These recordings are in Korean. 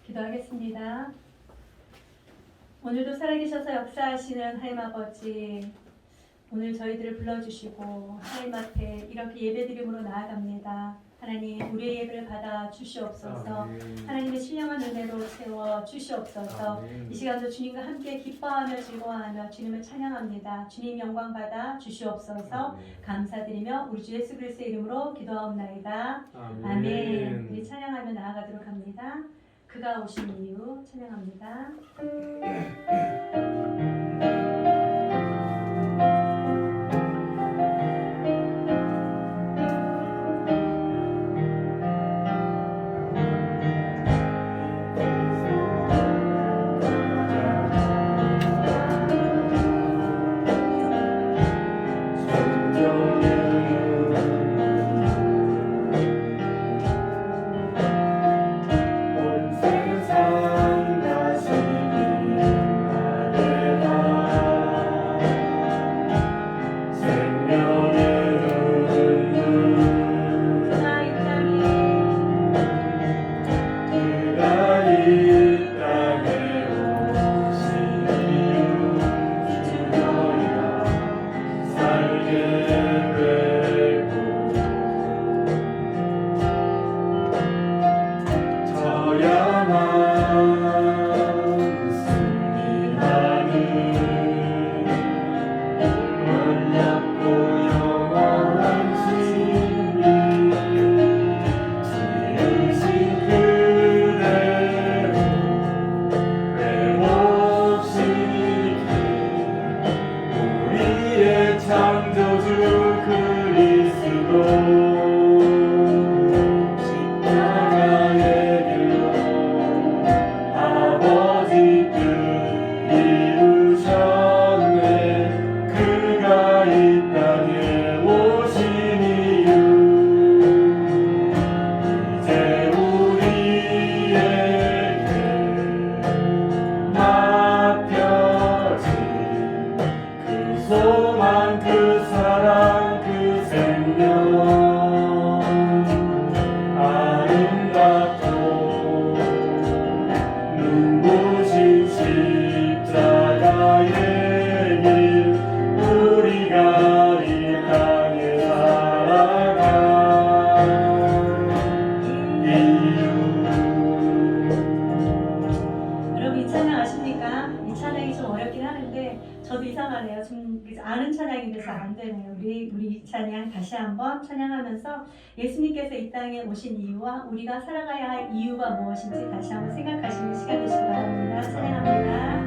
기도하겠습니다. 오늘도 살아계셔서 역사하시는 하나님 아버지, 오늘 저희들을 불러주시고 하나님 앞에 이렇게 예배드림으로 나아갑니다. 하나님, 우리의 예배를 받아 주시옵소서. 아멘. 하나님의 신령한 은혜로 채워 주시옵소서. 아멘. 이 시간도 주님과 함께 기뻐하며 즐거워하며 주님을 찬양합니다. 주님 영광 받아 주시옵소서. 아멘. 감사드리며 우리 주 예수 그리스도의 이름으로 기도하옵나이다. 아멘. 우리 찬양하며 나아가도록 합니다. 그가 오신 이유 찬양합니다. 아는 찬양인데 잘 안 되네요. 우리 찬양 다시 한번 찬양하면서 예수님께서 이 땅에 오신 이유와 우리가 살아가야 할 이유가 무엇인지 다시 한번 생각하시는 시간 되시기 바랍니다. 찬양합니다.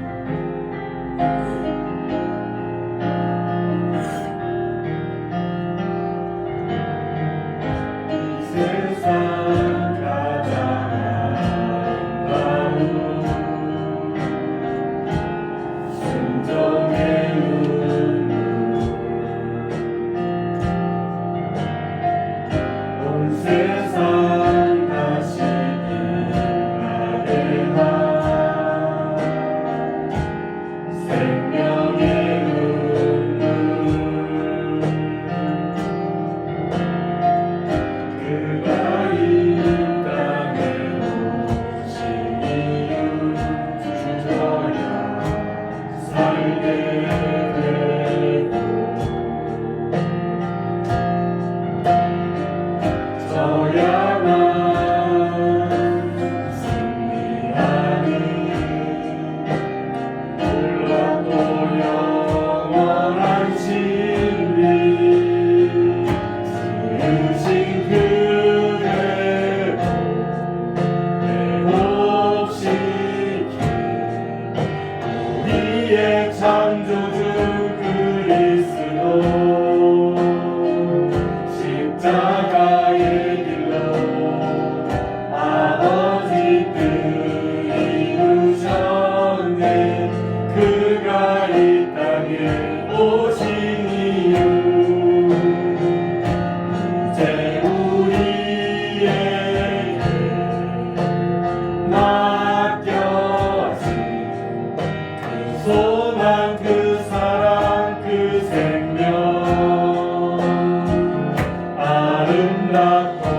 아름답고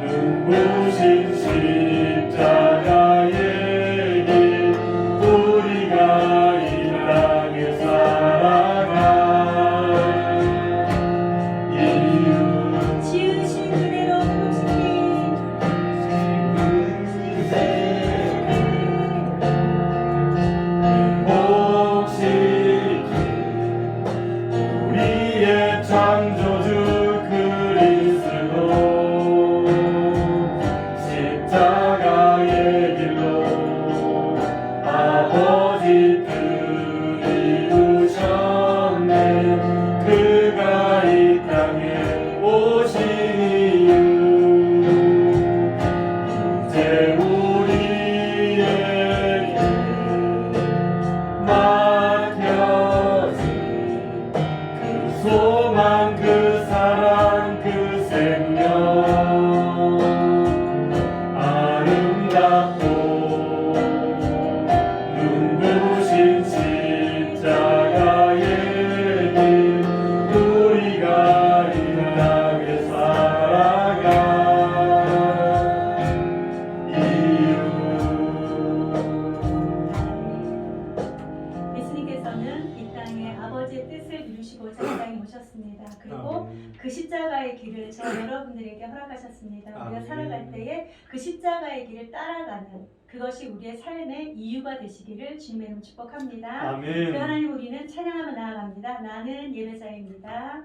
눈부신 시 그 십자가의 길을 저 여러분들에게 허락하셨습니다. 우리가 아멘. 살아갈 때에 그 십자가의 길을 따라가는 그것이 우리의 삶의 이유가 되시기를 주님의 이름 축복합니다. 아멘. 그 하나님 우리는 찬양하며 나아갑니다. 나는 예배자입니다.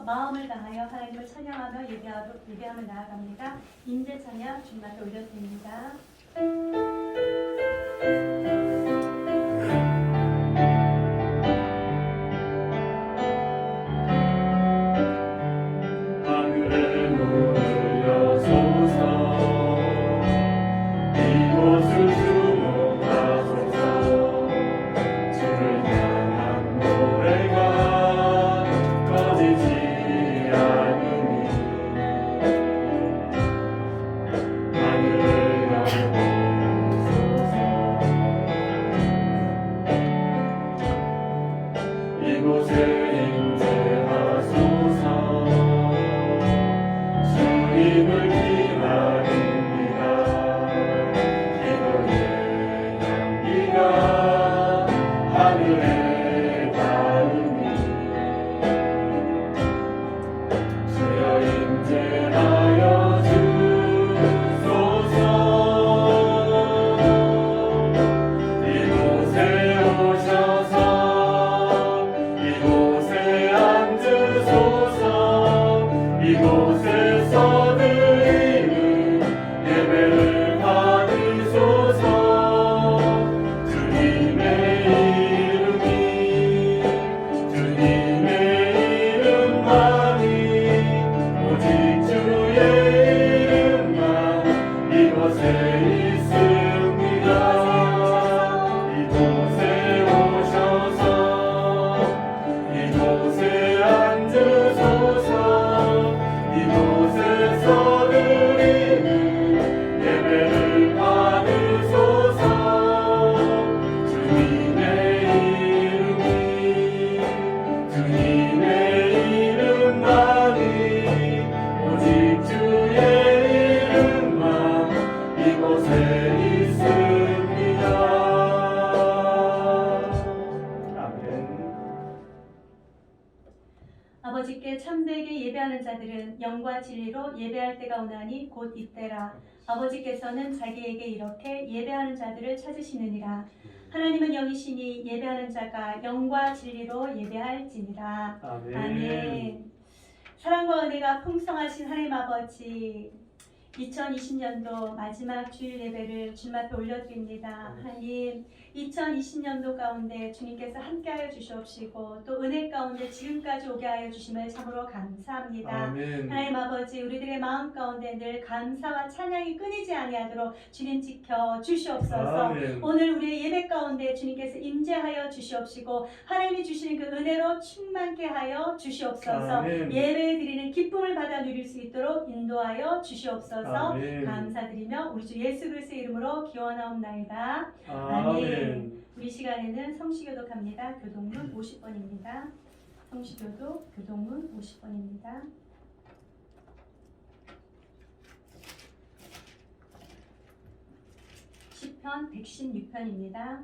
마음을 다하여 하나님을 찬양하며 예배하며 나아갑니다. 임재 찬양 주님 앞에 올려드립니다. 하늘의 문을 여소서 이곳을 주목하소서 주를 향한 노래가 꺼지지 않으니 하늘을 열어소서 주님의 이름만이 오직 주의 이름만 이곳에 있습니다. 아멘. 아버지께 참되게 예배하는 자들은 영과 진리로 예배할 때가 오나니 곧 이때라. 아버지께서는 자기에게 이렇게 예배하는 자들을 찾으시느니라. 하나님은 영이시니 예배하는 자가 영과 진리로 예배할지니라. 아멘. 아멘. 사랑과 은혜가 풍성하신 하나님 아버지, 2020년도 마지막 주일 예배를 주님 앞에 올려드립니다. 하나님, 2020년도 가운데 주님께서 함께하여 주시옵시고 또 은혜 가운데 지금까지 오게 하여 주심을 참으로 감사합니다. 아멘. 하나님 아버지, 우리들의 마음 가운데 늘 감사와 찬양이 끊이지 아니하도록 주님 지켜 주시옵소서. 아멘. 오늘 우리의 예배 가운데 주님께서 임재하여 주시옵시고 하나님이 주시는 그 은혜로 충만케 하여 주시옵소서. 아멘. 예배 드리는 기쁨을 받아 누릴 수 있도록 인도하여 주시옵소서. 아멘. 감사드리며 우리 주 예수 그리스도의 이름으로 기원하옵나이다. 아멘. 우리 시간에는 성시교도 갑니다. 교동문 50번입니다. 성시교도 교동문 50번입니다. 시편 116편입니다.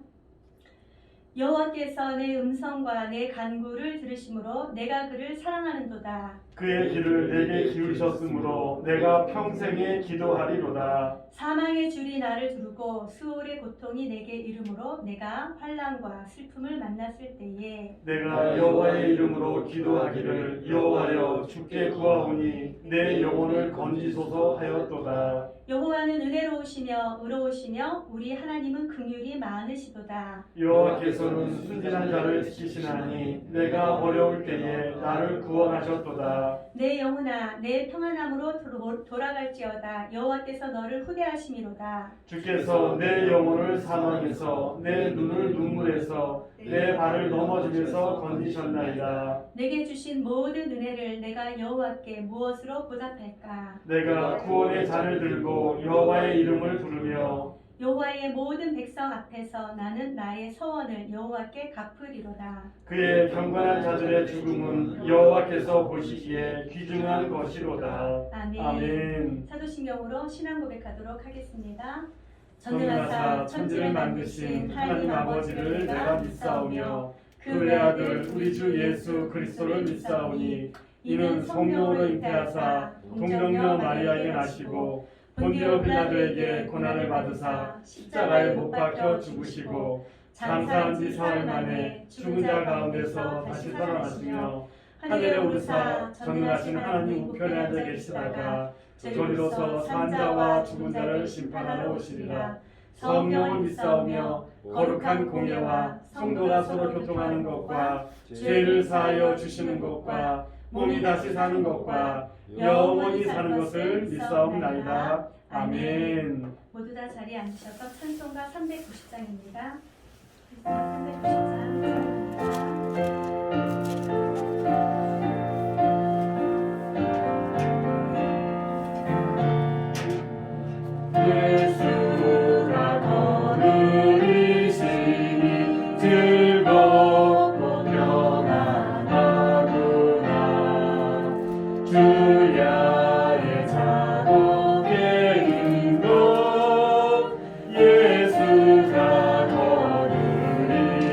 여호와께서 내 음성과 내 간구를 들으심으로 내가 그를 사랑하는도다. 그의 귀를 내게 기울이셨으므로 내가 평생에 기도하리로다. 사망의 줄이 나를 두르고 수월의 고통이 내게 이르므로 내가 환난과 슬픔을 만났을 때에 내가 여호와의 이름으로 기도하기를 여호와여 주께 구하오니 내 영혼을 건지소서 하였도다. 여호와는 은혜로우시며 의로우시며 우리 하나님은 긍휼이 많으시도다. 여호와께서는 순진한 자를 지키시나니 내가 어려울 때에 나를 구원하셨도다. 내 영혼아 내 평안함으로 돌아갈지어다. 여호와께서 너를 후대하심이로다. 주께서 내 영혼을 사망에서 내 눈을 눈물에서 내 발을 넘어짐에서 건지셨나이다. 내게 주신 모든 은혜를 내가 여호와께 무엇으로 보답할까? 내가 구원의 잔을 들고 여호와의 이름을 부르며 여호와의 모든 백성 앞에서 나는 나의 서원을 여호와께 갚으리로다. 그의 경건한 자들의 죽음은 여호와께서 보시기에 귀중한 것이로다. 아멘. 아멘. 사도신경으로 신앙 고백하도록 하겠습니다. 전능하사 천지를 만드신 하나님 아버지를 내가 믿사오며 그 외아들 우리 주 예수 그리스도를 믿사오니 이는 성령으로 잉태하사 동정녀 마리아에게 나시고 본디오 빌라도에게 고난을 받으사 십자가에 못 박혀 죽으시고 장사한 지 사흘 만에 죽은 자 가운데서 다시 살아나시며 하늘에 오르사 전능하신 하나님 우편에 앉아 계시다가 저리로서 산자와 죽은 자를 심판하러 오시리라. 성령을 믿사오며 거룩한 공예와 성도가 서로 교통하는 것과 죄를 사하여 주시는 것과 몸이 다시 사는 것과 영원히 사는 것을 믿사옵나이다. 아멘. 모두 다 자리에 앉으셔서 찬송가 390장입니다. 390장. 예수가 거느리시니 즐겁고 평안하구나. 주야의 자복의 인도 예수가 거느리시니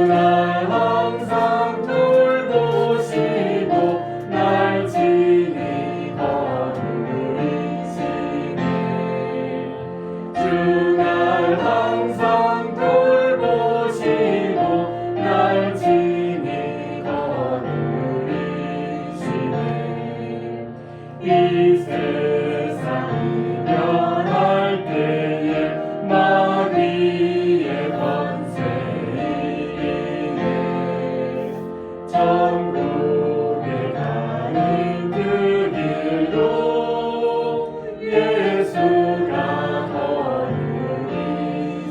날 항상 돌보시고 날 친히 거두리시네 주 날 항상 돌보시고 날 친히 거두리시네 이 세상이 변할 때에 마귀의 권세 이기네 천국에 가는 그 길도 예수가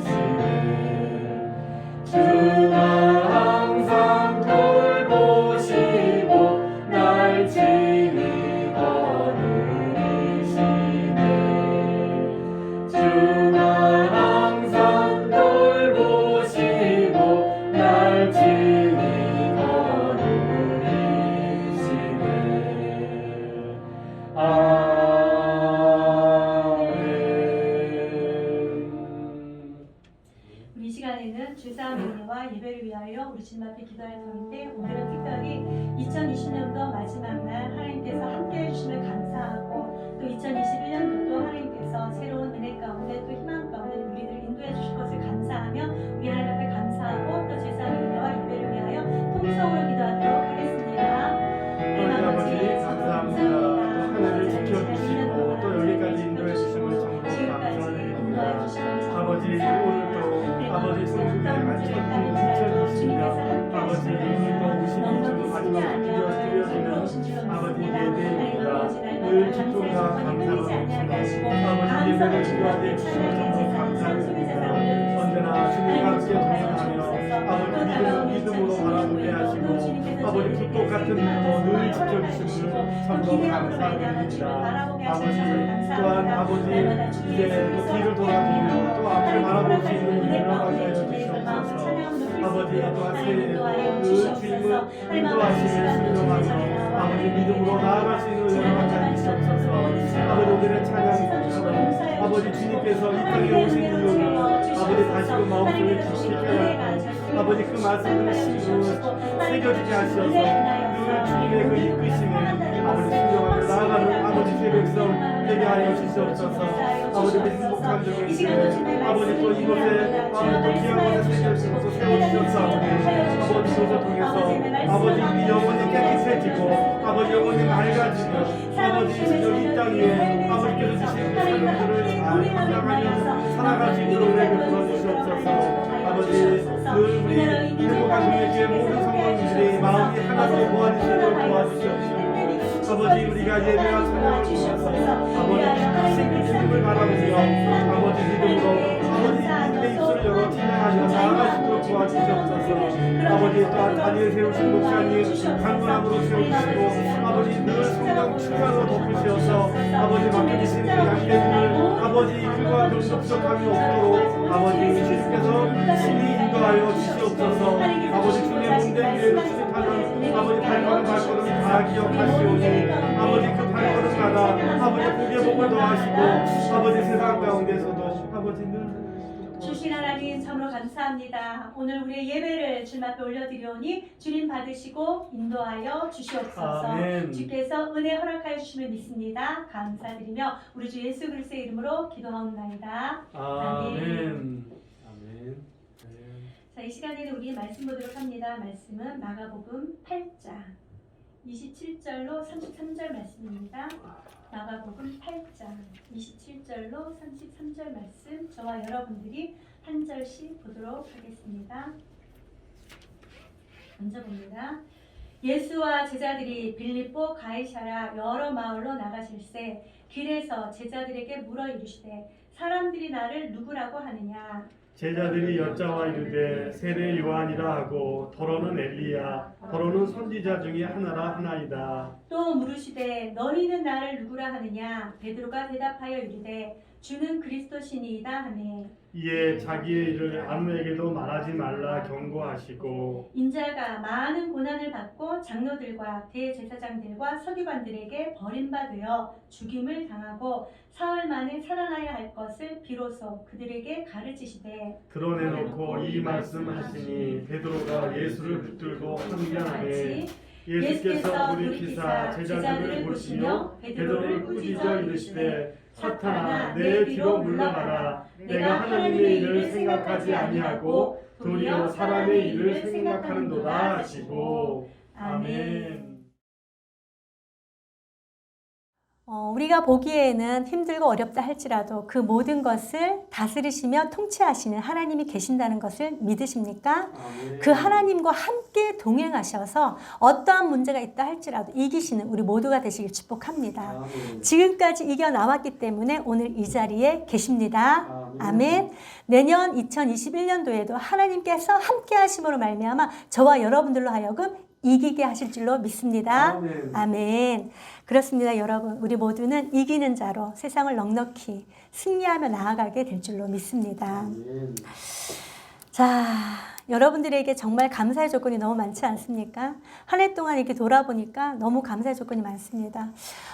거두리시네 주 날 항상 돌보시고 날 친히 거두리시네 주 날 항상 돌보시고 날 친히 거두리시네 아멘. 우리 이 시간에는 주사함 은혜와 예배를 위하여 우리 주님 앞에 기도할 터인데 오늘은 특별히 2020년도 마지막 날 하나님께서 함께 해주심을 감사하고 또 2021년도도 하나님께서 새로운 은혜 가운데 또 희망 가운데 우리들을 인도해 주실 것을 감사하며 우리 하나님 앞에 감사하고 또 주사함 은혜와 예배를 위하여 통성으로 기도하도록 하겠습니다. 하나님 아버지 감사합니다. 또 하나를 지켜주시고 또 여기까지 인도해 주심을 정말 감사드립니다. 아버지 오늘도 아버지 성령의 같이 2020년 아버지 오늘도 오신 주 마지막 드려지는 아버지 예배입니다. 늘 기쁨과 감사로 넘치고 아버지 예배를 주관해 주시면 정말 감사드립니다. 언제나 주님과 함께 동행하며 아버지 믿음으로 바라보게 하시고 아버지 불꽃 같은 눈으로 늘 지켜주시는 참으로 감사드립니다. 아버지 또한 아버지 이제 또 뒤를 돌아보며 또 앞을 바라볼 수 있는 은혜를 허락하여 주시옵소서. 아버지 또한 새해에도 늘 주님을 인도하시며 순종하며 아버지 믿음으로 나아갈 수 있는 은혜를 허락하여 주시옵소서. 아버지 오늘의 찬양입니다. 아버지 주님께서 이 땅에 오신 이유는 아버지 다시금 마음속에 깊게 하고 아버지 그 말씀을 심으로 새겨지게 하셔서 늘 주님의 그 이끄심에 아버지 순종하며 나아가는 아버지 새벽성 되게 하여 주시옵소서. 아버지 우리 행복한 정에 아버지 또 이곳에 아버지 또 귀한 곳에 새겨지고 또 세워주셨사오니 아버지 이곳을 통해서 아버지 우리 영혼이 깨끗해지고 아버지 영혼이 맑아지며 아버지 여기 이 땅 위에 아버지께서 주신 그 삶들을 잘 감당하며 살아갈 수 있도록 은혜를 부어주시옵소서. 아버지 늘 우리 행복한 교회의 모든 성도님들이 마음이 하나로 모아지시도록 도와주시옵시고 아버지 우리가 예배와 찬양을 통해서 아버지 크신 그 주님을 바라보며 아버지 믿음으로 아버지 믿음의 입술을 열어 찬양하며 나아갈 수 있도록 도와주시옵소서. 아버지 또한 다니엘 세우신 목사님 강건함으로 세우시고 아버지 늘 성령 충만으로 덮으시어서 아버지 맡겨주신 그 양떼들을 아버지 일과 그런 부족함이 없도록 아버지 주님께서 친히 인도하여 주시옵소서. 아버지 주님의 몸된 교회를 수집하는 아버지 발걸음 다 기억하시오니 아버지 그 발걸음마다 아버지 복의 복을 더하시고 아버지 세상 가운데서도 아버지 늘 주신 하나님 참으로 감사합니다. 오늘 우리의 예배를 주님 앞에 올려드리오니 주님 받으시고 인도하여 주시옵소서. 아멘. 주께서 은혜 허락하여 주심을 믿습니다. 감사드리며 우리 주 예수 그리스도의 이름으로 기도하옵나이다. 아멘. 자, 이 시간에는 우리 말씀 보도록 합니다. 말씀은 마가복음 8장 27절로 33절 말씀입니다. 마가복음 8장 27절로 33절 말씀 저와 여러분들이 한 절씩 보도록 하겠습니다. 먼저 봅니다. 예수와 제자들이 빌립보 가이사랴 여러 마을로 나가실새 길에서 제자들에게 물어 이르시되 사람들이 나를 누구라고 하느냐. 제자들이 여짜와 이르되 세례 요한이라 하고 더러는 엘리야 더러는 선지자 중에 하나라 하나이다. 또 물으시되 너희는 나를 누구라 하느냐. 베드로가 대답하여 이르되 주는 그리스도시니이다 하매 이에 자기의 일을 아무에게도 말하지 말라 경고하시고 인자가 많은 고난을 받고 장로들과 대제사장들과 서기관들에게 버림받으어 죽임을 당하고 사흘 만에 살아나야 할 것을 비로소 그들에게 가르치시되 드러내놓고 이 말씀하시니 베드로가 예수를 붙들고 항변하되 같이 예수께서 돌이키사 제자들을 보시며 베드로를 꾸짖어 이르시되 사탄아 내 뒤로 물러가라. 내가 하나님의 일을 생각하지 아니하고 도리어 사람의 일을 생각하는도다 하시고. 아멘. 우리가 보기에는 힘들고 어렵다 할지라도 그 모든 것을 다스리시며 통치하시는 하나님이 계신다는 것을 믿으십니까? 아멘. 그 하나님과 함께 동행하셔서 어떠한 문제가 있다 할지라도 이기시는 우리 모두가 되시길 축복합니다. 아멘. 지금까지 이겨나왔기 때문에 오늘 이 자리에 계십니다. 아멘. 아멘. 내년 2021년도에도 하나님께서 함께 하심으로 말미암아 저와 여러분들로 하여금 이기게 하실 줄로 믿습니다. 아멘. 아멘. 그렇습니다, 여러분. 우리 모두는 이기는 자로 세상을 넉넉히 승리하며 나아가게 될 줄로 믿습니다. 아멘. 자, 여러분들에게 정말 감사의 조건이 너무 많지 않습니까? 한 해 동안 이렇게 돌아보니까 너무 감사의 조건이 많습니다.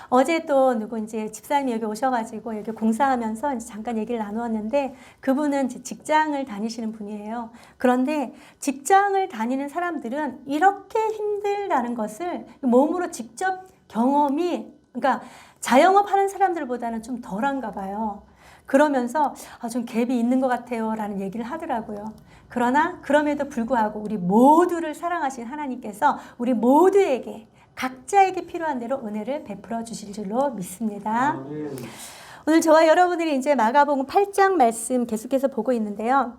어제 또 누구 이제 집사님이 여기 오셔가지고 여기 공사하면서 이제 잠깐 얘기를 나누었는데 그분은 이제 직장을 다니시는 분이에요. 그런데 직장을 다니는 사람들은 이렇게 힘들다는 것을 몸으로 직접 경험이, 그러니까 자영업 하는 사람들보다는 좀 덜한가 봐요. 그러면서 좀 갭이 있는 것 같아요 라는 얘기를 하더라고요. 그러나 그럼에도 불구하고 우리 모두를 사랑하신 하나님께서 우리 모두에게 각자에게 필요한 대로 은혜를 베풀어 주실 줄로 믿습니다. 아멘. 오늘 저와 여러분들이 이제 마가복음 8장 말씀 계속해서 보고 있는데요.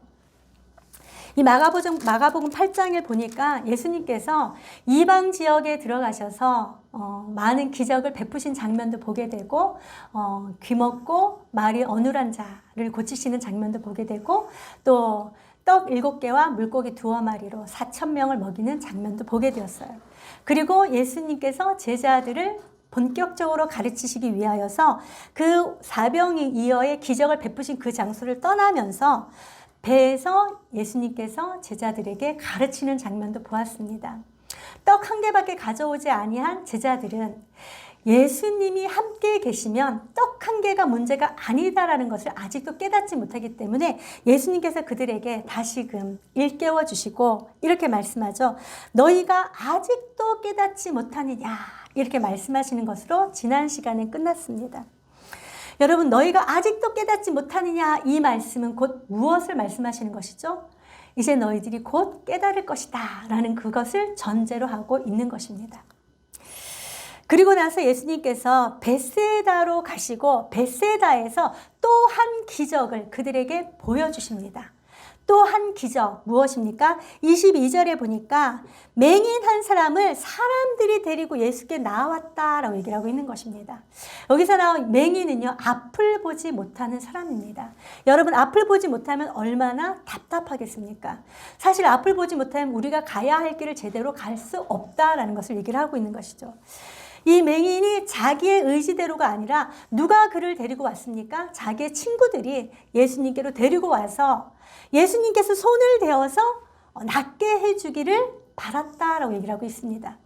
이 마가복음 8장을 보니까 예수님께서 이방 지역에 들어가셔서 많은 기적을 베푸신 장면도 보게 되고 귀먹고 말이 어눌한 자를 고치시는 장면도 보게 되고 또 떡 7개와 물고기 2마리로 4,000명을 먹이는 장면도 보게 되었어요. 그리고 예수님께서 제자들을 본격적으로 가르치시기 위하여서 그 사병이어의 기적을 베푸신 그 장소를 떠나면서 배에서 예수님께서 제자들에게 가르치는 장면도 보았습니다. 떡 1개밖에 가져오지 아니한 제자들은 예수님이 함께 계시면 떡 1개가 문제가 아니다라는 것을 아직도 깨닫지 못하기 때문에 예수님께서 그들에게 다시금 일깨워 주시고 이렇게 말씀하죠. 너희가 아직도 깨닫지 못하느냐 이렇게 말씀하시는 것으로 지난 시간에 끝났습니다. 여러분, 너희가 아직도 깨닫지 못하느냐 이 말씀은 곧 무엇을 말씀하시는 것이죠? 이제 너희들이 곧 깨달을 것이다 라는 그것을 전제로 하고 있는 것입니다. 그리고 나서 예수님께서 벳세다로 가시고 벳세다에서 또 한 기적을 그들에게 보여주십니다. 또 한 기적 무엇입니까? 22절에 보니까 맹인 한 사람을 사람들이 데리고 예수께 나왔다라고 얘기를 하고 있는 것입니다. 여기서 나온 맹인은요, 앞을 보지 못하는 사람입니다. 여러분, 앞을 보지 못하면 얼마나 답답하겠습니까? 사실 앞을 보지 못하면 우리가 가야 할 길을 제대로 갈 수 없다라는 것을 얘기를 하고 있는 것이죠. 이 맹인이 자기의 의지대로가 아니라 누가 그를 데리고 왔습니까? 자기의 친구들이 예수님께로 데리고 와서 예수님께서 손을 대어서 낫게 해주기를 바랐다라고 얘기를 하고 있습니다.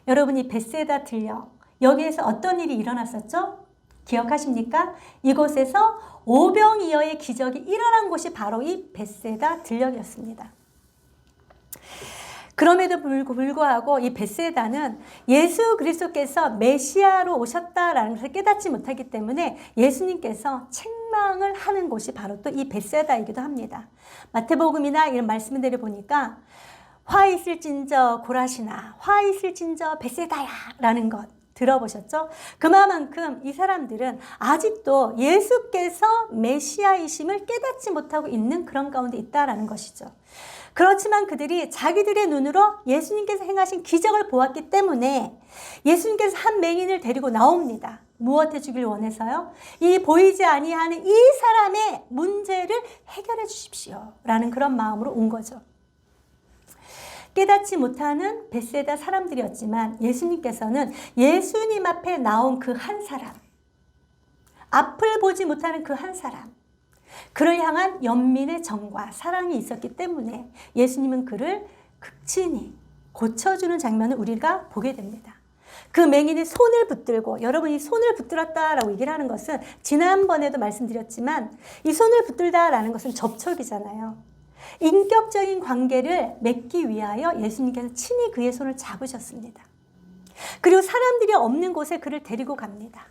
여러분, 이 벳세다 들녘 여기에서 어떤 일이 일어났었죠? 기억하십니까? 이곳에서 오병이어의 기적이 일어난 곳이 바로 이 벳세다 들녘이었습니다. 그럼에도 불구하고 이 벳세다는 예수 그리스도께서 메시아로 오셨다라는 것을 깨닫지 못하기 때문에 예수님께서 책망을 하는 곳이 바로 또 이 벳세다이기도 합니다. 마태복음이나 이런 말씀들을 보니까 화 있을진저 고라시나 화 있을진저 벳세다야 라는 것 들어보셨죠? 그만큼 이 사람들은 아직도 예수께서 메시아이심을 깨닫지 못하고 있는 그런 가운데 있다라는 것이죠. 그렇지만 그들이 자기들의 눈으로 예수님께서 행하신 기적을 보았기 때문에 예수님께서 한 맹인을 데리고 나옵니다. 무엇 해주길 원해서요? 이 보이지 아니하는 이 사람의 문제를 해결해 주십시오 라는 그런 마음으로 온 거죠. 깨닫지 못하는 벳세다 사람들이었지만 예수님께서는 예수님 앞에 나온 그 한 사람, 앞을 보지 못하는 그 한 사람, 그를 향한 연민의 정과 사랑이 있었기 때문에 예수님은 그를 극진히 고쳐주는 장면을 우리가 보게 됩니다. 그 맹인이 손을 붙들고, 여러분이 손을 붙들었다라고 얘기를 하는 것은 지난번에도 말씀드렸지만 이 손을 붙들다라는 것은 접촉이잖아요. 인격적인 관계를 맺기 위하여 예수님께서 친히 그의 손을 잡으셨습니다. 그리고 사람들이 없는 곳에 그를 데리고 갑니다.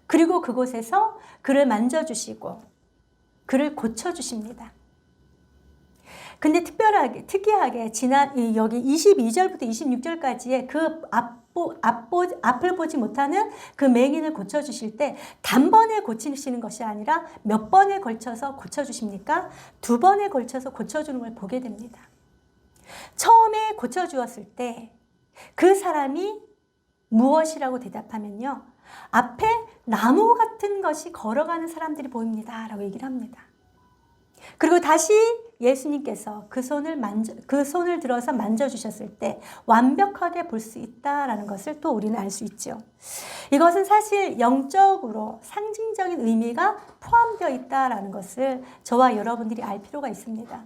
그리고 그곳에서 그를 만져주시고 그를 고쳐주십니다. 근데 특이하게 여기 22절부터 26절까지의 그 앞을 보지 못하는 그 맹인을 고쳐주실 때 단번에 고치시는 것이 아니라 몇 번에 걸쳐서 고쳐주십니까? 2번에 걸쳐서 고쳐주는 걸 보게 됩니다. 처음에 고쳐주었을 때 그 사람이 무엇이라고 대답하면요, 앞에 나무 같은 것이 걸어가는 사람들이 보입니다 라고 얘기를 합니다. 그리고 다시 예수님께서 그 손을 들어서 만져주셨을 때 완벽하게 볼 수 있다라는 것을 또 우리는 알 수 있죠. 이것은 사실 영적으로 상징적인 의미가 포함되어 있다라는 것을 저와 여러분들이 알 필요가 있습니다.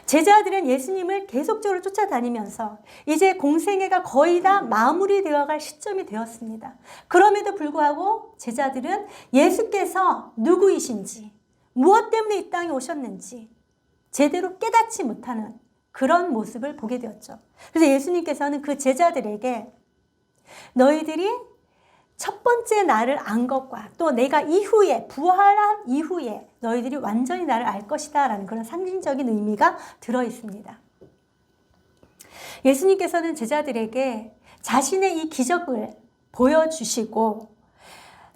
제자들은 예수님을 계속적으로 쫓아다니면서 이제 공생애가 거의 다 마무리되어 갈 시점이 되었습니다. 그럼에도 불구하고 제자들은 예수께서 누구이신지, 무엇 때문에 이 땅에 오셨는지 제대로 깨닫지 못하는 그런 모습을 보게 되었죠. 그래서 예수님께서는 그 제자들에게 너희들이 첫 번째 나를 안 것과 또 내가 이후에 부활한 이후에 너희들이 완전히 나를 알 것이다 라는 그런 상징적인 의미가 들어 있습니다. 예수님께서는 제자들에게 자신의 이 기적을 보여주시고,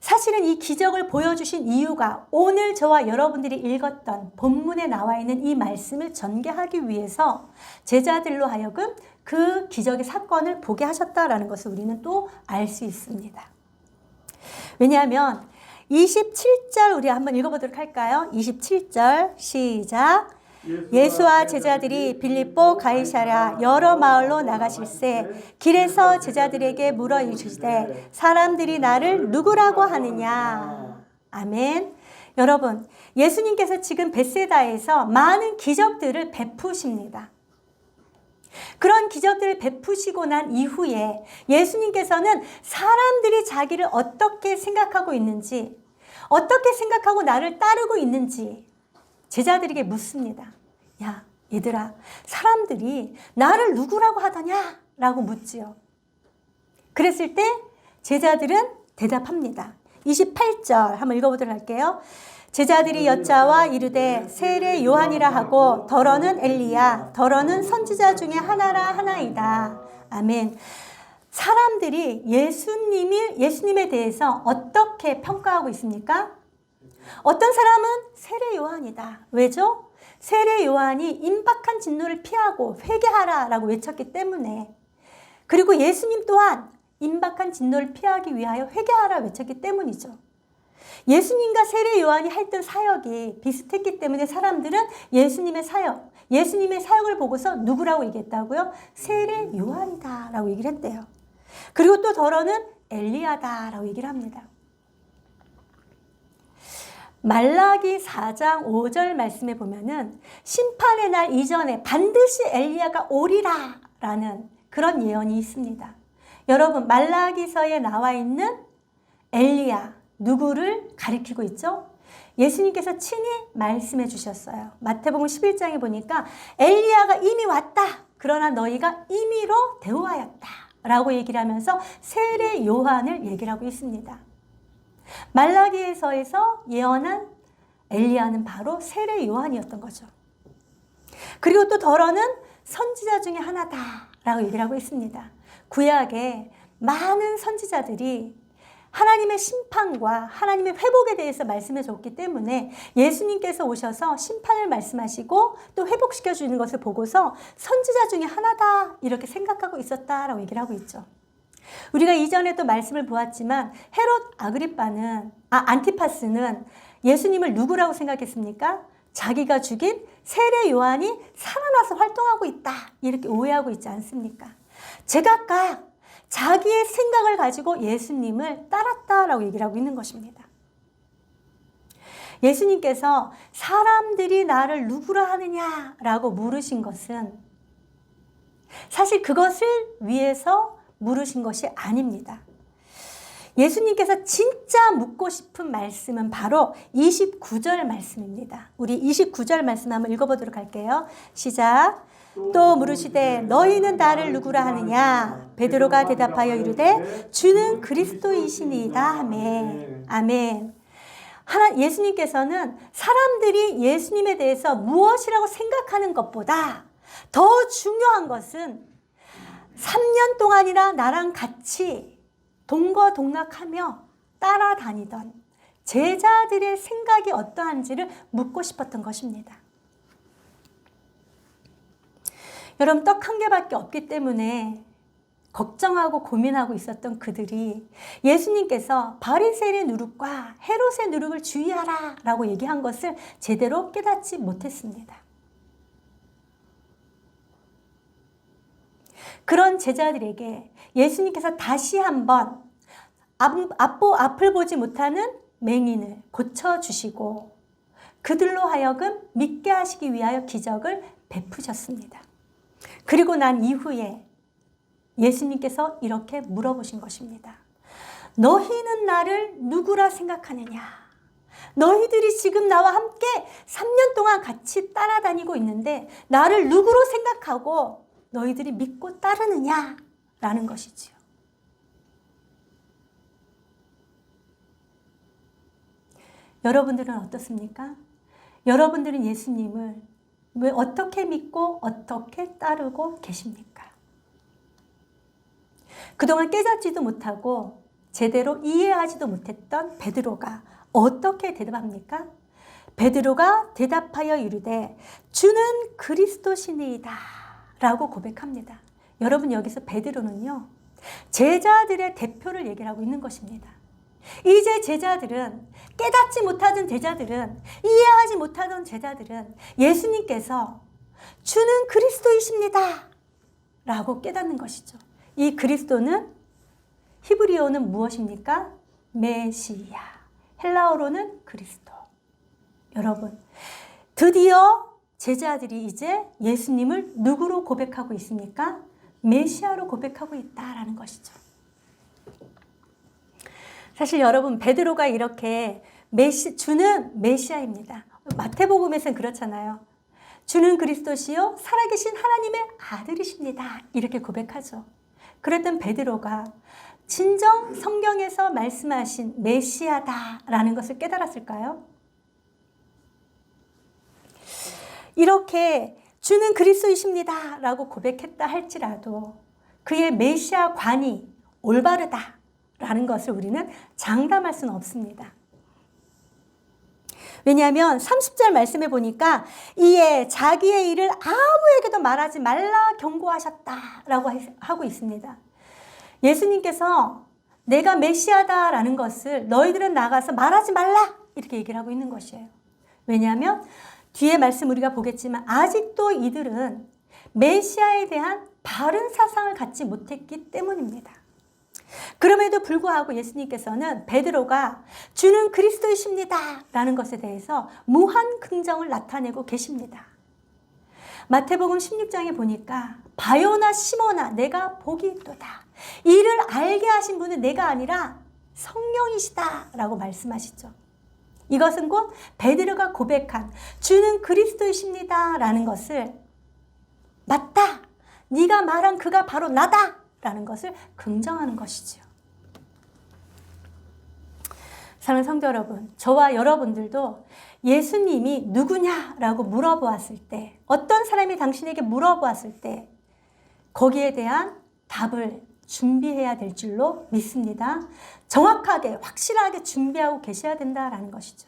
사실은 이 기적을 보여주신 이유가 오늘 저와 여러분들이 읽었던 본문에 나와 있는 이 말씀을 전개하기 위해서 제자들로 하여금 그 기적의 사건을 보게 하셨다라는 것을 우리는 또 알 수 있습니다. 왜냐하면 27절 우리 한번 읽어보도록 할까요? 27절 시작. 예수와 제자들이 빌립보 가이사랴 여러 마을로 나가실새 길에서 제자들에게 물어 이르시되 사람들이 나를 누구라고 하느냐. 아멘. 여러분, 예수님께서 지금 벳세다에서 많은 기적들을 베푸십니다. 그런 기적들을 베푸시고 난 이후에 예수님께서는 사람들이 자기를 어떻게 생각하고 있는지, 어떻게 생각하고 나를 따르고 있는지 제자들에게 묻습니다. 야, 얘들아, 사람들이 나를 누구라고 하더냐? 라고 묻지요. 그랬을 때 제자들은 대답합니다. 28절 한번 읽어보도록 할게요. 제자들이 여짜와 이르되 세례 요한이라 하고 더러는 엘리야 더러는 선지자 중에 하나라 하나이다. 아멘. 사람들이 예수님에 대해서 어떻게 평가하고 있습니까? 어떤 사람은 세례 요한이다. 왜죠? 세례 요한이 임박한 진노를 피하고 회개하라라고 외쳤기 때문에, 그리고 예수님 또한 임박한 진노를 피하기 위하여 회개하라 외쳤기 때문이죠. 예수님과 세례 요한이 했던 사역이 비슷했기 때문에 사람들은 예수님의 사역을 보고서 누구라고 얘기했다고요? 세례 요한이다 라고 얘기를 했대요. 그리고 또 더러는 엘리야다 라고 얘기를 합니다. 말라기 4장 5절 말씀에 보면은 심판의 날 이전에 반드시 엘리야가 오리라 라는 그런 예언이 있습니다. 여러분, 말라기서에 나와 있는 엘리야 누구를 가리키고 있죠? 예수님께서 친히 말씀해 주셨어요. 마태복음 11장에 보니까 엘리야가 이미 왔다. 그러나 너희가 임의로 대우하였다. 라고 얘기를 하면서 세례 요한을 얘기를 하고 있습니다. 말라기에서에서 예언한 엘리야는 바로 세례 요한이었던 거죠. 그리고 또 더러는 선지자 중에 하나다. 라고 얘기를 하고 있습니다. 구약에 많은 선지자들이 하나님의 심판과 하나님의 회복에 대해서 말씀해 줬기 때문에 예수님께서 오셔서 심판을 말씀하시고 또 회복시켜 주는 것을 보고서 선지자 중에 하나다 이렇게 생각하고 있었다라고 얘기를 하고 있죠. 우리가 이전에 또 말씀을 보았지만 헤롯 안티파스는 예수님을 누구라고 생각했습니까? 자기가 죽인 세례 요한이 살아나서 활동하고 있다 이렇게 오해하고 있지 않습니까? 제각각 자기의 생각을 가지고 예수님을 따랐다라고 얘기를 하고 있는 것입니다. 예수님께서 사람들이 나를 누구라 하느냐라고 물으신 것은 사실 그것을 위해서 물으신 것이 아닙니다. 예수님께서 진짜 묻고 싶은 말씀은 바로 29절 말씀입니다. 우리 29절 말씀 한번 읽어보도록 할게요. 시작. 또 물으시되 너희는 나를 누구라 하느냐? 베드로가 대답하여 이르되 주는 그리스도이시니이다 하매. 아멘. 예수님께서는 사람들이 예수님에 대해서 무엇이라고 생각하는 것보다 더 중요한 것은 3년 동안이나 나랑 같이 동거동락하며 따라다니던 제자들의 생각이 어떠한지를 묻고 싶었던 것입니다. 여러분, 떡 한 개밖에 없기 때문에 걱정하고 고민하고 있었던 그들이 예수님께서 바리새인의 누룩과 헤롯의 누룩을 주의하라 라고 얘기한 것을 제대로 깨닫지 못했습니다. 그런 제자들에게 예수님께서 다시 한번 앞을 보지 못하는 맹인을 고쳐주시고 그들로 하여금 믿게 하시기 위하여 기적을 베푸셨습니다. 그리고 난 이후에 예수님께서 이렇게 물어보신 것입니다. 너희는 나를 누구라 생각하느냐? 너희들이 지금 나와 함께 3년 동안 같이 따라다니고 있는데 나를 누구로 생각하고 너희들이 믿고 따르느냐? 라는 것이지요. 여러분들은 어떻습니까? 여러분들은 예수님을 왜 어떻게 믿고 어떻게 따르고 계십니까? 그동안 깨닫지도 못하고 제대로 이해하지도 못했던 베드로가 어떻게 대답합니까? 베드로가 대답하여 이르되 주는 그리스도시니이다 라고 고백합니다. 여러분, 여기서 베드로는요, 제자들의 대표를 얘기를 하고 있는 것입니다. 이제 제자들은, 깨닫지 못하던 제자들은, 이해하지 못하던 제자들은 예수님께서 주는 그리스도이십니다 라고 깨닫는 것이죠. 이 그리스도는 히브리어는 무엇입니까? 메시아. 헬라어로는 그리스도. 여러분, 드디어 제자들이 이제 예수님을 누구로 고백하고 있습니까? 메시아로 고백하고 있다라는 것이죠. 사실 여러분, 베드로가 이렇게 주는 메시아입니다. 마태복음에서는 그렇잖아요. 주는 그리스도시요 살아계신 하나님의 아들이십니다. 이렇게 고백하죠. 그랬던 베드로가 진정 성경에서 말씀하신 메시아다라는 것을 깨달았을까요? 이렇게 주는 그리스도이십니다 라고 고백했다 할지라도 그의 메시아 관이 올바르다 라는 것을 우리는 장담할 수는 없습니다. 왜냐하면 30절 말씀에 보니까 이에 자기의 일을 아무에게도 말하지 말라 경고하셨다라고 하고 있습니다. 예수님께서 내가 메시아다라는 것을 너희들은 나가서 말하지 말라 이렇게 얘기를 하고 있는 것이에요. 왜냐하면 뒤에 말씀 우리가 보겠지만 아직도 이들은 메시아에 대한 바른 사상을 갖지 못했기 때문입니다. 그럼에도 불구하고 예수님께서는 베드로가 주는 그리스도이십니다 라는 것에 대해서 무한 긍정을 나타내고 계십니다. 마태복음 16장에 보니까 바요나 시모나 내가 복이 있도다. 이를 알게 하신 분은 내가 아니라 성령이시다 라고 말씀하시죠. 이것은 곧 베드로가 고백한 주는 그리스도이십니다 라는 것을 맞다. 네가 말한 그가 바로 나다 라는 것을 긍정하는 것이죠. 사랑하는 성도 여러분, 저와 여러분들도 예수님이 누구냐라고 물어보았을 때, 어떤 사람이 당신에게 물어보았을 때 거기에 대한 답을 준비해야 될 줄로 믿습니다. 정확하게 확실하게 준비하고 계셔야 된다라는 것이죠.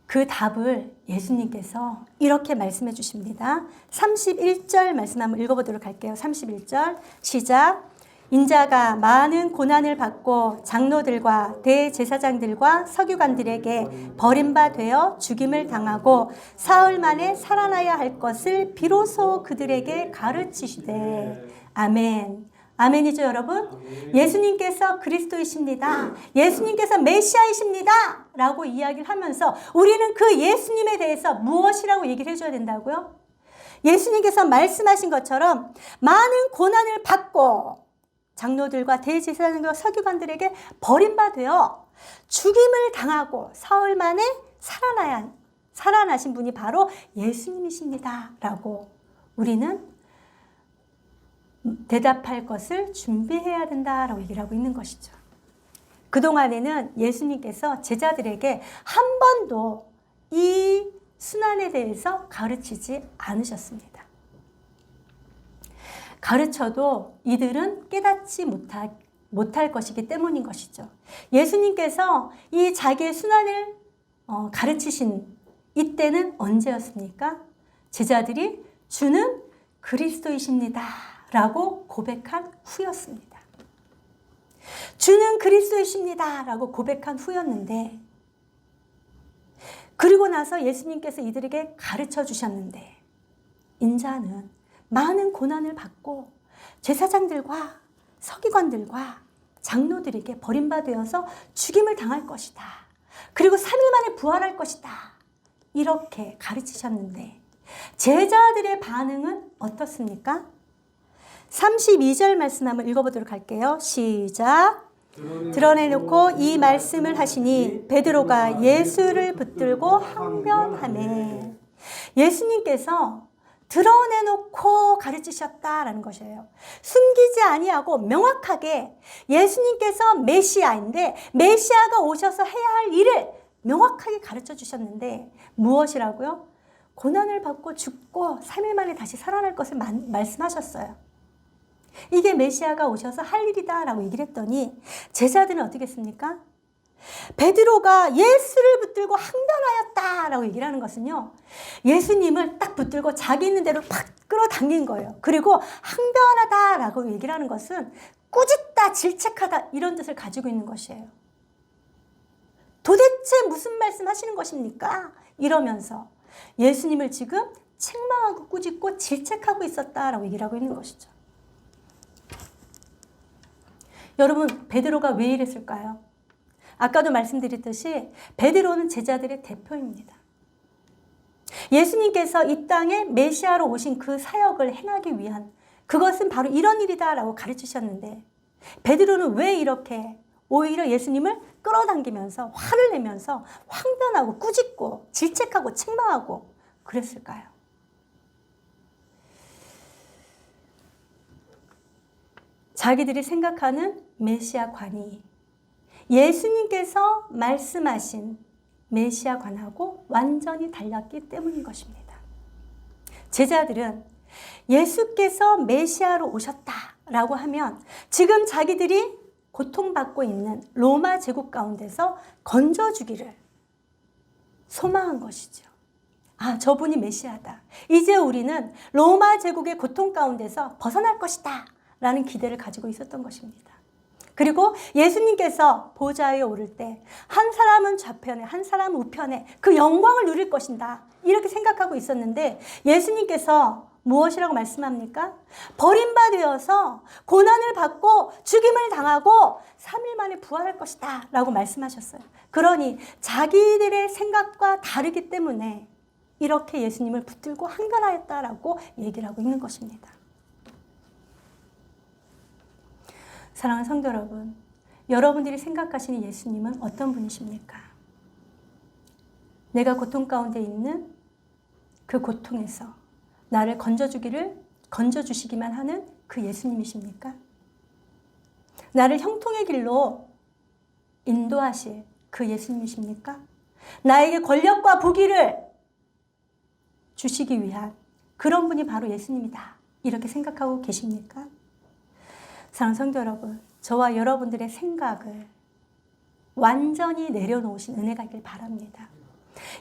그 답을 예수님께서 이렇게 말씀해 주십니다. 31절 말씀 한번 읽어보도록 할게요. 31절 시작. 인자가 많은 고난을 받고 장로들과 대제사장들과 서기관들에게 버림받아 죽임을 당하고 사흘 만에 살아나야 할 것을 비로소 그들에게 가르치시되 아멘. 아멘이죠, 여러분? 예수님께서 그리스도이십니다. 예수님께서 메시아이십니다. 라고 이야기를 하면서 우리는 그 예수님에 대해서 무엇이라고 얘기를 해줘야 된다고요? 예수님께서 말씀하신 것처럼 많은 고난을 받고 장로들과 대제사장들과 서기관들에게 버림받아 죽임을 당하고 사흘 만에 살아나신 분이 바로 예수님이십니다. 라고 우리는 대답할 것을 준비해야 된다라고 얘기를 하고 있는 것이죠. 그동안에는 예수님께서 제자들에게 한 번도 이 순환에 대해서 가르치지 않으셨습니다. 가르쳐도 이들은 깨닫지 못할 것이기 때문인 것이죠. 예수님께서 이 자기의 순환을 가르치신 이때는 언제였습니까? 제자들이 주는 그리스도이십니다 라고 고백한 후였습니다. 주는 그리스도이십니다 라고 고백한 후였는데, 그리고 나서 예수님께서 이들에게 가르쳐 주셨는데, 인자는 많은 고난을 받고 제사장들과 서기관들과 장로들에게 버림받아서 죽임을 당할 것이다. 그리고 3일 만에 부활할 것이다. 이렇게 가르치셨는데 제자들의 반응은 어떻습니까? 32절 말씀 한번 읽어보도록 할게요. 시작. 드러내놓고 이 말씀을 하시니 베드로가 예수를 붙들고 항변하매. 예수님께서 드러내놓고 가르치셨다라는 것이에요. 숨기지 아니하고 명확하게 예수님께서 메시아인데 메시아가 오셔서 해야 할 일을 명확하게 가르쳐 주셨는데 무엇이라고요? 고난을 받고 죽고 3일 만에 다시 살아날 것을 말씀하셨어요. 이게 메시아가 오셔서 할 일이다 라고 얘기를 했더니 제자들은 어떻게 했습니까? 베드로가 예수를 붙들고 항변하였다 라고 얘기를 하는 것은요, 예수님을 딱 붙들고 자기 있는 대로 팍 끌어당긴 거예요. 그리고 항변하다 라고 얘기를 하는 것은 꾸짖다, 질책하다 이런 뜻을 가지고 있는 것이에요. 도대체 무슨 말씀 하시는 것입니까? 이러면서 예수님을 지금 책망하고 꾸짖고 질책하고 있었다라고 얘기를 하고 있는 것이죠. 여러분, 베드로가 왜 이랬을까요? 아까도 말씀드렸듯이 베드로는 제자들의 대표입니다. 예수님께서 이 땅에 메시아로 오신 그 사역을 행하기 위한, 그것은 바로 이런 일이다라고 가르치셨는데 베드로는 왜 이렇게 오히려 예수님을 끌어당기면서 화를 내면서 황변하고 꾸짖고 질책하고 책망하고 그랬을까요? 자기들이 생각하는 메시아관이 예수님께서 말씀하신 메시아관하고 완전히 달랐기 때문인 것입니다. 제자들은 예수께서 메시아로 오셨다라고 하면 지금 자기들이 고통받고 있는 로마 제국 가운데서 건져주기를 소망한 것이죠. 아, 저분이 메시아다. 이제 우리는 로마 제국의 고통 가운데서 벗어날 것이다 라는 기대를 가지고 있었던 것입니다. 그리고 예수님께서 보좌에 오를 때 한 사람은 좌편에 한 사람은 우편에 그 영광을 누릴 것이다 이렇게 생각하고 있었는데 예수님께서 무엇이라고 말씀합니까? 버림받아서 고난을 받고 죽임을 당하고 3일 만에 부활할 것이다 라고 말씀하셨어요. 그러니 자기들의 생각과 다르기 때문에 이렇게 예수님을 붙들고 항변하였다라고 얘기를 하고 있는 것입니다. 사랑하는 성도 여러분, 여러분들이 생각하시는 예수님은 어떤 분이십니까? 내가 고통 가운데 있는 그 고통에서 나를 건져주시기만 하는 그 예수님이십니까? 나를 형통의 길로 인도하실 그 예수님이십니까? 나에게 권력과 부귀를 주시기 위한 그런 분이 바로 예수님이다. 이렇게 생각하고 계십니까? 사랑하는 성도 여러분, 저와 여러분들의 생각을 완전히 내려놓으신 은혜가 있길 바랍니다.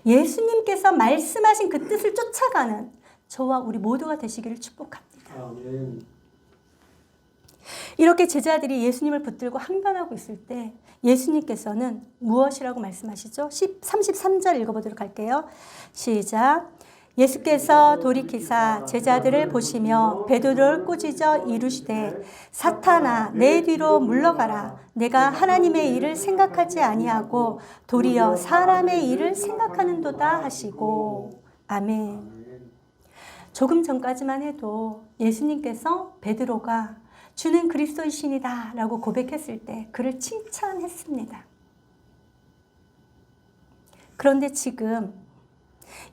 예수님께서 말씀하신 그 뜻을 쫓아가는 저와 우리 모두가 되시기를 축복합니다. 아멘. 이렇게 제자들이 예수님을 붙들고 항변하고 있을 때 예수님께서는 무엇이라고 말씀하시죠? 33절 읽어보도록 할게요. 시작. 예수께서 돌이키사 제자들을 보시며 베드로를 꾸짖어 이르시되 사탄아 내 뒤로 물러가라. 내가 하나님의 일을 생각하지 아니하고 도리어 사람의 일을 생각하는도다 하시고. 아멘. 조금 전까지만 해도 예수님께서 베드로가 주는 그리스도이시니다 라고 고백했을 때 그를 칭찬했습니다. 그런데 지금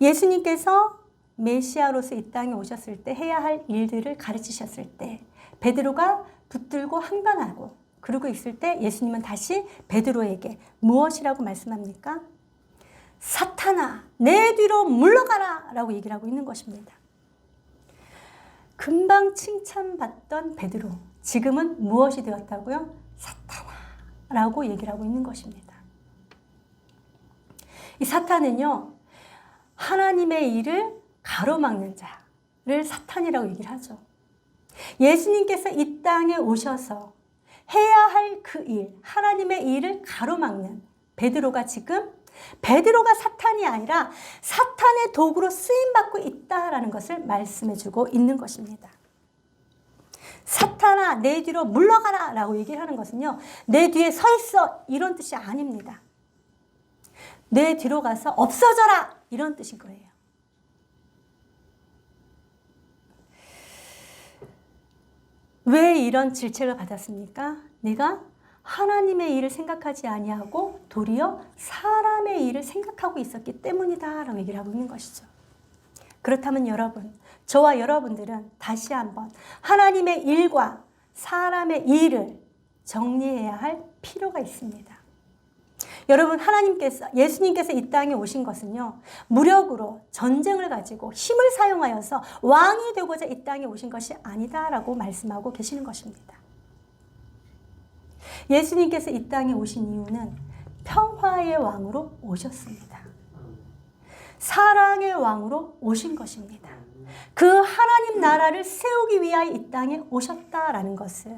예수님께서 메시아로서 이 땅에 오셨을 때 해야 할 일들을 가르치셨을 때 베드로가 붙들고 항변하고 그러고 있을 때 예수님은 다시 베드로에게 무엇이라고 말씀합니까? 사탄아 내 뒤로 물러가라 라고 얘기를 하고 있는 것입니다. 금방 칭찬받던 베드로 지금은 무엇이 되었다고요? 사탄아 라고 얘기를 하고 있는 것입니다. 이 사탄은요 하나님의 일을 가로막는 자를 사탄이라고 얘기를 하죠. 예수님께서 이 땅에 오셔서 해야 할 그 일, 하나님의 일을 가로막는 베드로가 지금 베드로가 사탄이 아니라 사탄의 도구로 쓰임받고 있다라는 것을 말씀해주고 있는 것입니다. 사탄아 내 뒤로 물러가라 라고 얘기를 하는 것은요 내 뒤에 서 있어 이런 뜻이 아닙니다. 내 뒤로 가서 없어져라 이런 뜻인 거예요. 왜 이런 질책을 받았습니까? 내가 하나님의 일을 생각하지 아니하고 도리어 사람의 일을 생각하고 있었기 때문이다 라고 얘기를 하고 있는 것이죠. 그렇다면 여러분, 저와 여러분들은 다시 한번 하나님의 일과 사람의 일을 정리해야 할 필요가 있습니다. 여러분 예수님께서 이 땅에 오신 것은요 무력으로 전쟁을 가지고 힘을 사용하여서 왕이 되고자 이 땅에 오신 것이 아니다라고 말씀하고 계시는 것입니다. 예수님께서 이 땅에 오신 이유는 평화의 왕으로 오셨습니다. 사랑의 왕으로 오신 것입니다. 그 하나님 나라를 세우기 위하여 이 땅에 오셨다라는 것을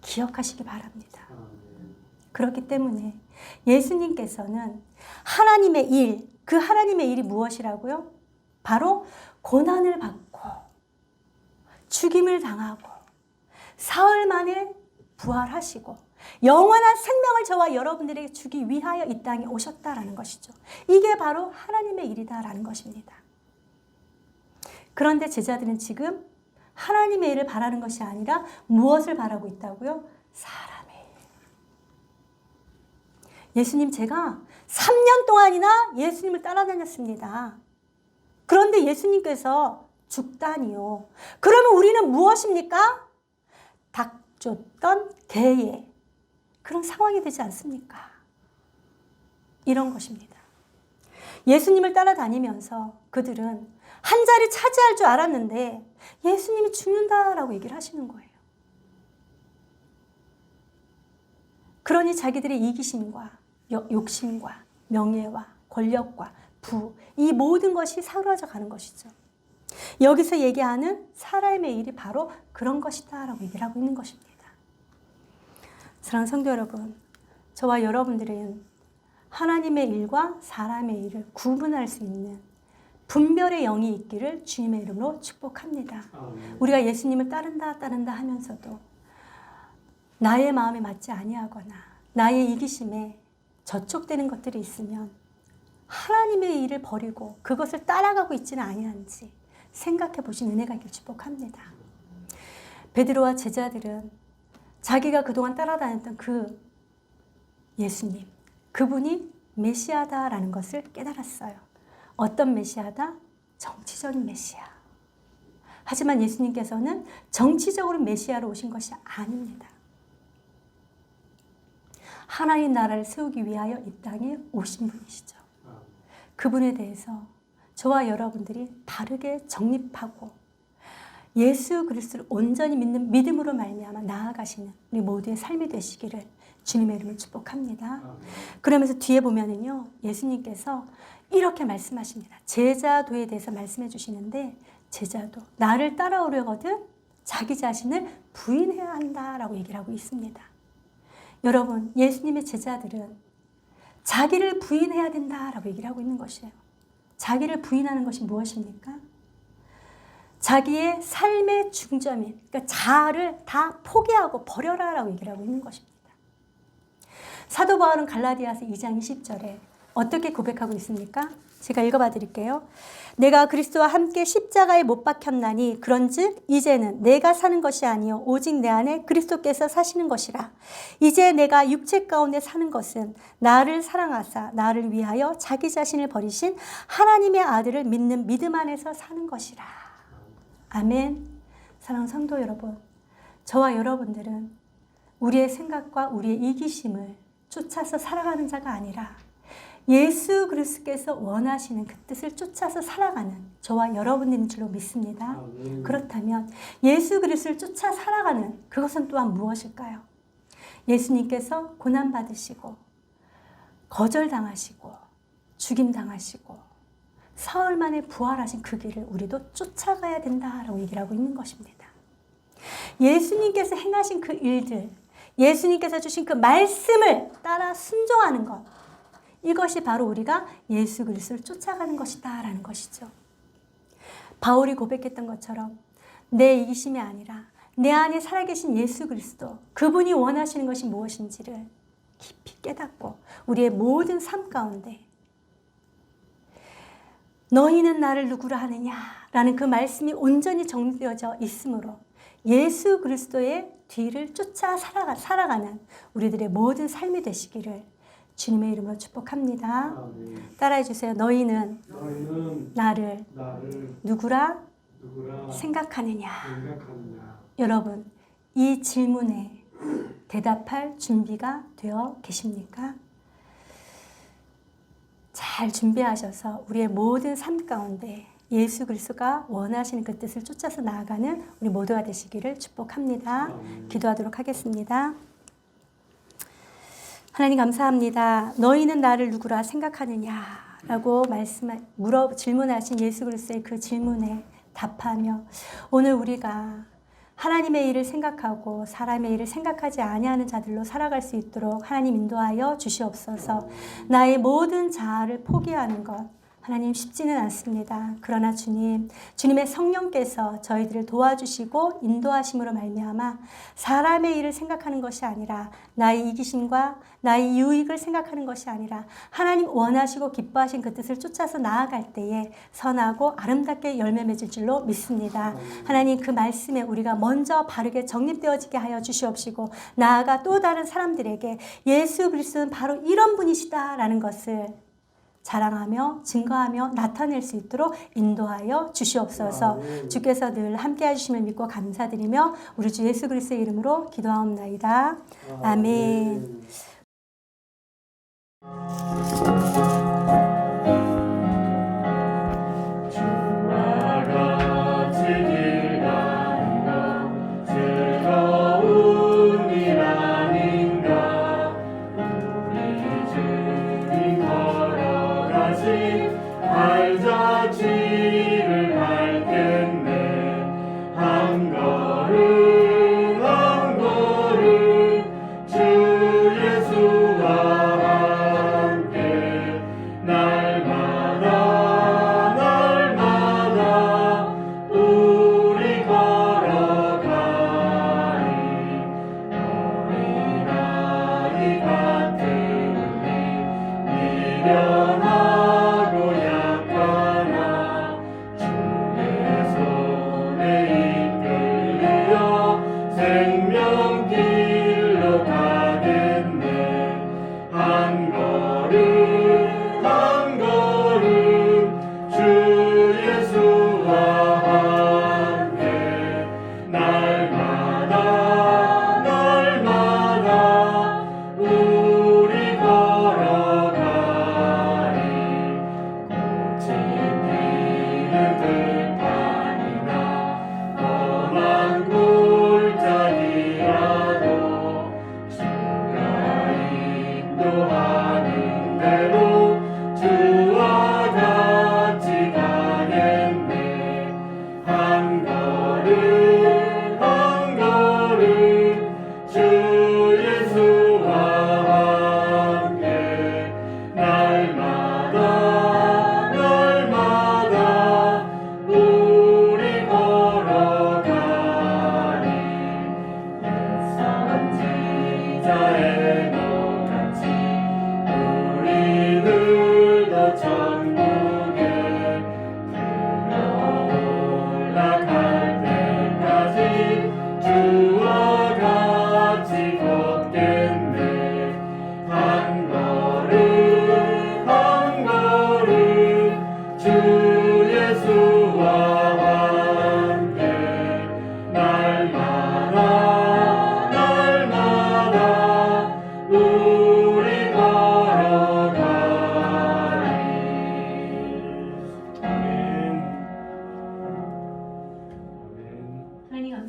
기억하시기 바랍니다. 그렇기 때문에 예수님께서는 하나님의 일, 그 하나님의 일이 무엇이라고요? 바로 고난을 받고 죽임을 당하고 사흘 만에 부활하시고 영원한 생명을 저와 여러분들에게 주기 위하여 이 땅에 오셨다라는 것이죠. 이게 바로 하나님의 일이다라는 것입니다. 그런데 제자들은 지금 하나님의 일을 바라는 것이 아니라 무엇을 바라고 있다고요? 사람의 일. 예수님 제가 3년 동안이나 예수님을 따라다녔습니다. 그런데 예수님께서 죽다니요. 그러면 우리는 무엇입니까? 닥쳤던 개의 그런 상황이 되지 않습니까? 이런 것입니다. 예수님을 따라다니면서 그들은 한 자리 차지할 줄 알았는데 예수님이 죽는다라고 얘기를 하시는 거예요. 그러니 자기들의 이기심과 욕심과 명예와 권력과 부, 이 모든 것이 사라져 가는 것이죠. 여기서 얘기하는 사람의 일이 바로 그런 것이다 라고 얘기를 하고 있는 것입니다. 사랑하는 성도 여러분, 저와 여러분들은 하나님의 일과 사람의 일을 구분할 수 있는 분별의 영이 있기를 주님의 이름으로 축복합니다. 우리가 예수님을 따른다 하면서도 나의 마음에 맞지 아니하거나 나의 이기심에 저촉되는 것들이 있으면 하나님의 일을 버리고 그것을 따라가고 있지는 아니한지 생각해 보신 은혜가 있기를 축복합니다. 베드로와 제자들은 자기가 그동안 따라다녔던 그 예수님, 그분이 메시아다라는 것을 깨달았어요. 어떤 메시아다? 정치적인 메시아. 하지만 예수님께서는 정치적으로 메시아로 오신 것이 아닙니다. 하나님 나라를 세우기 위하여 이 땅에 오신 분이시죠. 그분에 대해서 저와 여러분들이 바르게 정립하고 예수 그리스도를 온전히 믿는 믿음으로 말미암아 나아가시는 우리 모두의 삶이 되시기를 주님의 이름을 축복합니다. 그러면서 뒤에 보면은요, 예수님께서 이렇게 말씀하십니다. 제자도에 대해서 말씀해 주시는데, 제자도 나를 따라오려거든 자기 자신을 부인해야 한다라고 얘기를 하고 있습니다. 여러분, 예수님의 제자들은 자기를 부인해야 된다라고 얘기를 하고 있는 것이에요. 자기를 부인하는 것이 무엇입니까? 자기의 삶의 중점인 그러니까 자아를 다 포기하고 버려라라고 얘기를 하고 있는 것입니다. 사도 바울은 갈라디아서 2장 20절에 어떻게 고백하고 있습니까? 제가 읽어봐 드릴게요. 내가 그리스도와 함께 십자가에 못 박혔나니 그런즉 이제는 내가 사는 것이 아니요 오직 내 안에 그리스도께서 사시는 것이라. 이제 내가 육체 가운데 사는 것은 나를 사랑하사 나를 위하여 자기 자신을 버리신 하나님의 아들을 믿는 믿음 안에서 사는 것이라. 아멘. 사랑하는 성도 여러분, 저와 여러분들은 우리의 생각과 우리의 이기심을 쫓아서 살아가는 자가 아니라 예수 그리스도께서 원하시는 그 뜻을 쫓아서 살아가는 저와 여러분인 줄로 믿습니다. 그렇다면 예수 그리스도를 쫓아 살아가는 그것은 또한 무엇일까요? 예수님께서 고난받으시고 거절당하시고 죽임당하시고 사흘 만에 부활하신 그 길을 우리도 쫓아가야 된다라고 얘기를 하고 있는 것입니다. 예수님께서 행하신 그 일들, 예수님께서 주신 그 말씀을 따라 순종하는 것, 이것이 바로 우리가 예수 그리스도를 쫓아가는 것이다 라는 것이죠. 바울이 고백했던 것처럼 내 이기심이 아니라 내 안에 살아계신 예수 그리스도, 그분이 원하시는 것이 무엇인지를 깊이 깨닫고 우리의 모든 삶 가운데 너희는 나를 누구라 하느냐 라는 그 말씀이 온전히 정리되어져 있으므로 예수 그리스도의 뒤를 쫓아 살아가는 우리들의 모든 삶이 되시기를 주님의 이름으로 축복합니다. 따라해 주세요. 너희는 나를 누구라 생각하느냐. 여러분, 이 질문에 대답할 준비가 되어 계십니까? 잘 준비하셔서 우리의 모든 삶 가운데 예수 그리스도가 원하시는 그 뜻을 쫓아서 나아가는 우리 모두가 되시기를 축복합니다. 기도하도록 하겠습니다. 하나님 감사합니다. 너희는 나를 누구라 생각하느냐라고 질문하신 예수 그리스도의 그 질문에 답하며 오늘 우리가 하나님의 일을 생각하고 사람의 일을 생각하지 아니하는 자들로 살아갈 수 있도록 하나님 인도하여 주시옵소서. 나의 모든 자아를 포기하는 것 하나님 쉽지는 않습니다. 그러나 주님의 성령께서 저희들을 도와주시고 인도하심으로 말미암아 사람의 일을 생각하는 것이 아니라 나의 이기심과 나의 유익을 생각하는 것이 아니라 하나님 원하시고 기뻐하신 그 뜻을 쫓아서 나아갈 때에 선하고 아름답게 열매 맺을 줄로 믿습니다. 하나님 그 말씀에 우리가 먼저 바르게 정립되어지게 하여 주시옵시고 나아가 또 다른 사람들에게 예수 그리스도는 바로 이런 분이시다라는 것을 자랑하며 증거하며 나타낼 수 있도록 인도하여 주시옵소서. 주께서 늘 함께해 주심을 믿고 감사드리며 우리 주 예수 그리스도의 이름으로 기도하옵나이다. 아멘. 발자취를 밟겠네. 한 걸음 한 걸음 주 예수와 함께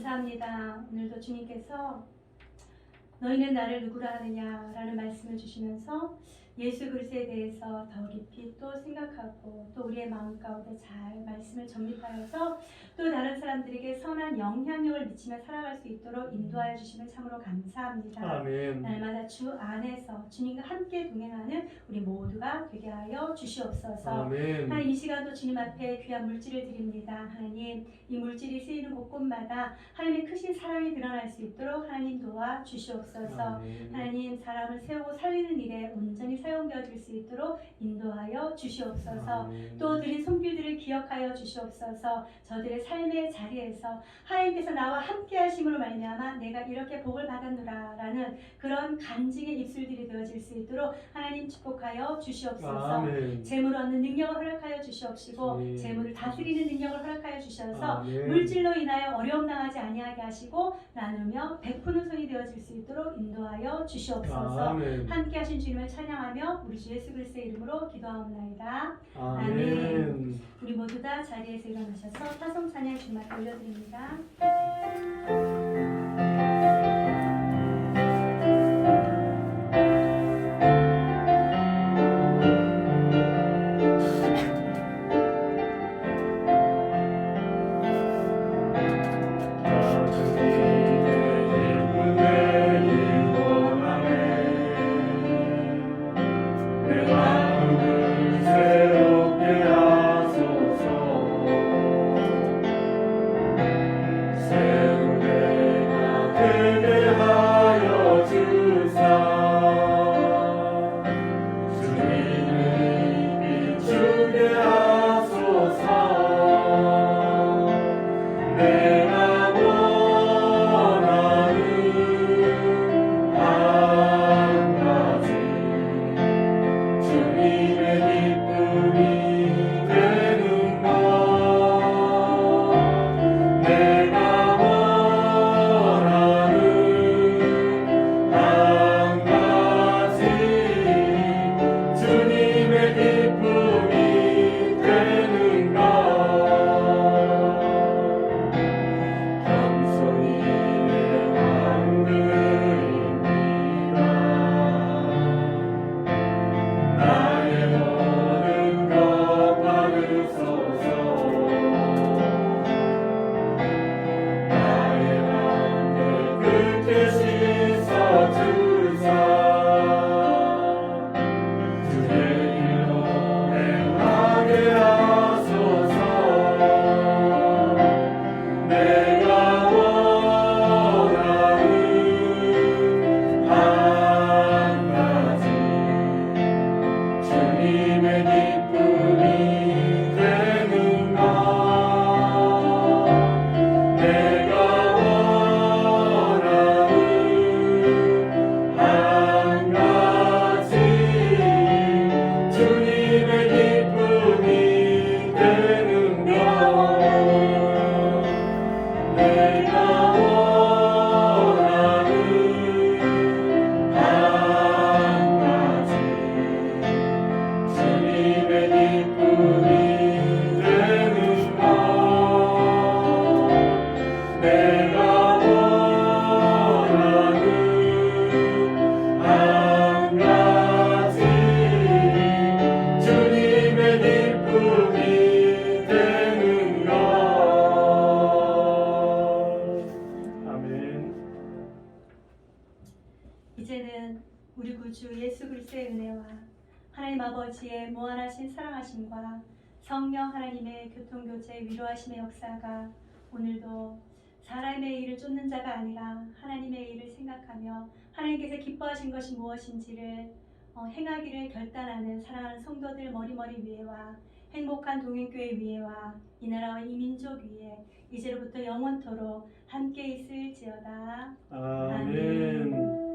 감사합니다. 오늘도 주님께서 너희는 나를 누구라 하느냐라는 말씀을 주시면서 예수 그리스도에 대해서 더 깊이 또 생각하고 또 우리의 마음 가운데 잘 말씀을 정립하여서 또 다른 사람들에게 선한 영향력을 미치며 살아갈 수 있도록 인도하여 주시면 참으로 감사합니다. 아멘. 날마다 주 안에서 주님과 함께 동행하는 우리 모두가 되게 하여 주시옵소서. 아멘. 하나님 이 시간도 주님 앞에 귀한 물질을 드립니다. 하나님 이 물질이 쓰이는 곳곳마다 하나님의 크신 사랑이 드러날 수 있도록 하나님 도와 주시옵소서. 아멘. 하나님 사람을 세우고 살리는 일에 온전히 사용되어질 수 있도록 인도하여 주시옵소서. 아멘. 또 드린 손길들을 기억하여 주시옵소서. 저들의 삶의 자리에서 하나님께서 나와 함께 하심으로 말미암아 내가 이렇게 복을 받았노라 라는 그런 간증의 입술들이 되어질 수 있도록 하나님 축복하여 주시옵소서. 아멘. 재물 얻는 능력을 허락하여 주시옵시고 아멘. 재물을 다스리는 능력을 허락하여 주셔서 아멘. 물질로 인하여 어려움 당하지 아니하게 하시고 나누며 베푸는 손이 되어질 수 있도록 인도하여 주시옵소서. 아멘. 함께 하신 주님을 찬양하며 우리 주 예수 그리스도의 이름으로 기도하옵나이다. 아멘. 우리 모두 다 자리에서 일어나셔서 타성 찬양 주님 앞에 올려드립니다. 이제는 우리 구주 예수 그리스도의 은혜와 하나님 아버지의 무한하신 사랑하심과 성령 하나님의 교통교제 위로하심의 역사가 오늘도 사람의 일을 쫓는 자가 아니라 하나님의 일을 생각하며 하나님께서 기뻐하신 것이 무엇인지를 행하기를 결단하는 사랑하는 성도들 머리머리 위에와 행복한 동행교회 위에와 이 나라와 이 민족 위에 이제로부터 영원토록 함께 있을지어다. 아멘.